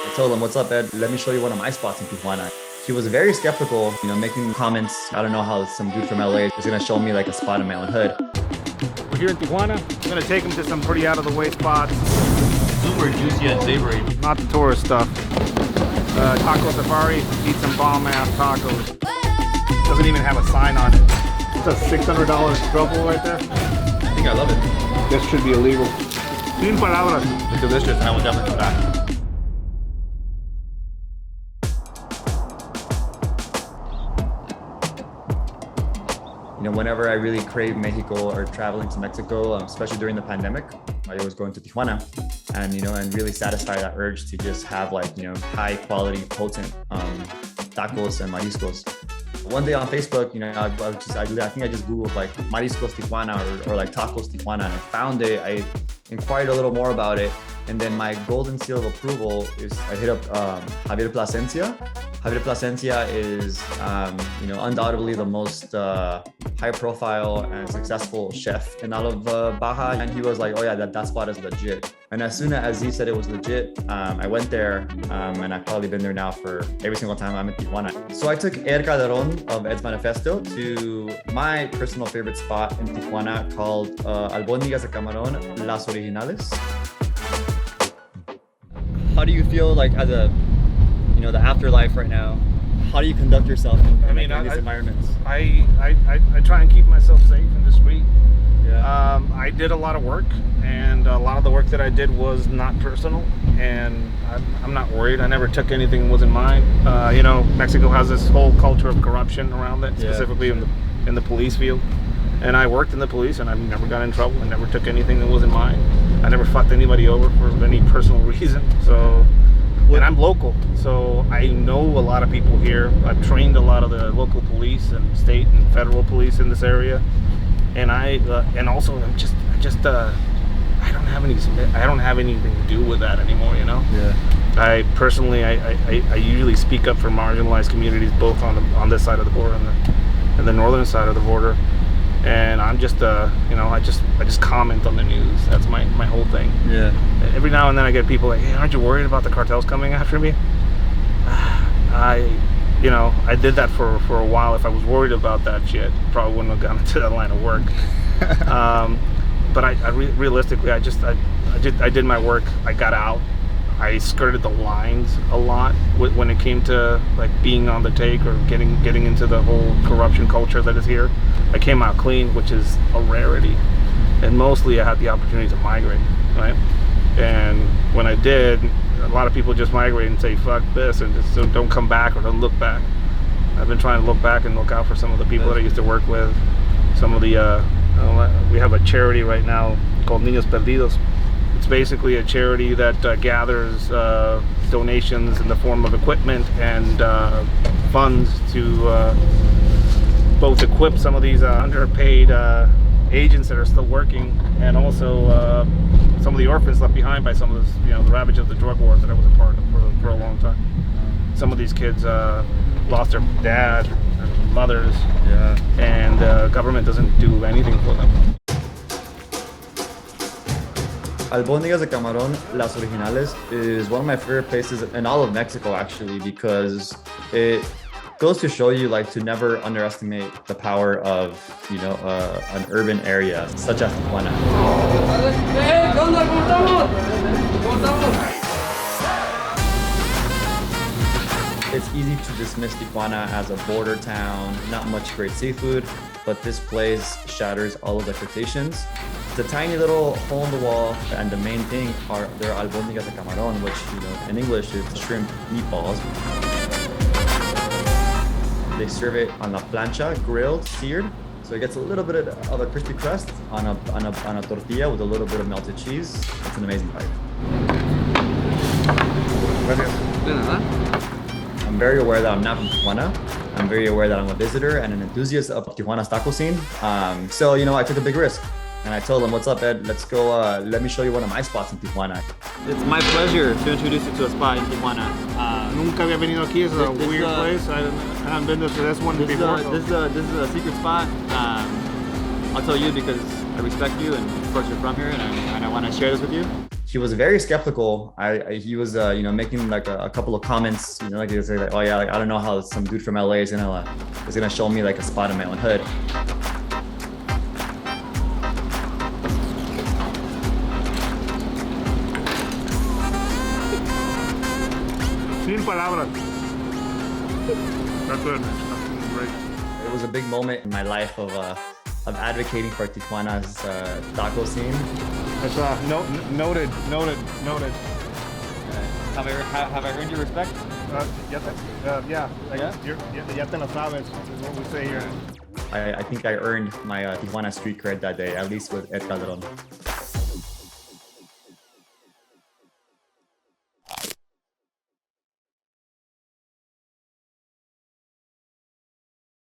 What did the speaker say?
I told him, what's up, Ed? Let me show you one of my spots in Tijuana. He was very skeptical, making comments. I don't know how some dude from LA is gonna show me like a spot in my own hood. We're here in Tijuana. I'm gonna take him to some pretty out of the way spots. Super juicy and savory. Not the tourist stuff. Taco Safari, eat some bomb ass tacos. Doesn't even have a sign on it. It's a $600 trouble right there. I think I love it. This should be illegal. Sin palabras. It's delicious, and I will definitely come back. Whenever I really crave Mexico or traveling to Mexico, especially during the pandemic, I always go into Tijuana and really satisfy that urge to just have high quality, potent tacos and mariscos. One day on Facebook, I think I just Googled like mariscos Tijuana or like tacos Tijuana, and I found it. I inquired a little more about it, and then my golden seal of approval is I hit up Javier Plasencia. Javier Plasencia is, undoubtedly the most high profile and successful chef in all of Baja. And he was like, oh yeah, that spot is legit. And as soon as he said it was legit, I went there and I've probably been there now for every single time I'm in Tijuana. So I took Ed Calderon of Ed's Manifesto to my personal favorite spot in Tijuana called Albóndigas de Camarón, Las Originales. How do you feel like as a the afterlife right now? How do you conduct yourself in these environments? I try and keep myself safe and discreet. Yeah. I did a lot of work, and a lot of the work that I did was not personal, and I'm not worried. I never took anything that wasn't mine. Mexico has this whole culture of corruption around it, specifically in the police field. And I worked in the police, and I never got in trouble. I never took anything that wasn't mine. I never fucked anybody over for any personal reason. So. And I'm local, so I know a lot of people here. I've trained a lot of the local police and state and federal police in this area, and I don't have anything to do with that anymore. Yeah. I personally, I usually speak up for marginalized communities, both on this side of the border and the northern side of the border. And I'm just, I just comment on the news. That's my whole thing. Yeah. Every now and then I get people like, hey, aren't you worried about the cartels coming after me? I did that for a while. If I was worried about that shit, probably wouldn't have gone into that line of work. But realistically, I did my work. I got out. I skirted the lines a lot when it came to like being on the take or getting into the whole corruption culture that is here. I came out clean, which is a rarity, and mostly I had the opportunity to migrate, right? And when I did, a lot of people just migrate and say fuck this and just don't come back or don't look back. I've been trying to look back and look out for some of the people that I used to work with. Some of the we have a charity right now called Niños Perdidos. It's basically a charity that gathers donations in the form of equipment and funds to both equip some of these underpaid agents that are still working, and also some of the orphans left behind by some of this, the ravage of the drug war that I was a part of for a long time. Some of these kids lost their dad and mothers, and the government doesn't do anything for them. Albóndigas de Camarón, Las Originales is one of my favorite places in all of Mexico, actually, because it goes to show you to never underestimate the power of an urban area such as Tijuana. It's easy to dismiss Tijuana as a border town, not much great seafood, but this place shatters all of expectations. It's a tiny little hole in the wall, and the main thing are their albóndigas de camarón, which in English is shrimp meatballs. They serve it on la plancha, grilled, seared, so it gets a little bit of a crispy crust on a tortilla with a little bit of melted cheese. It's an amazing bite. I'm very aware that I'm not from Tijuana. I'm very aware that I'm a visitor and an enthusiast of Tijuana's taco scene. So I took a big risk. And I told him, what's up, Ed? Let's go, let me show you one of my spots in Tijuana. It's my pleasure to introduce you to a spot in Tijuana. Nunca había venido aquí. It's a weird place. I haven't been to this one before. This is a secret spot. I'll tell you because I respect you, and of course you're from here, and I want to share this with you. He he was very skeptical. He was making like a couple of comments, like he was like, oh yeah, like I don't know how some dude from LA is gonna show me like a spot in my own hood. Sin palabras. That's good. That's great. It was a big moment in my life of advocating for Tijuana's taco scene. That's noted. Have I earned your respect? Ya te la sabes, is what we say here. I think I earned my Tijuana street cred that day, at least with Ed Calderon.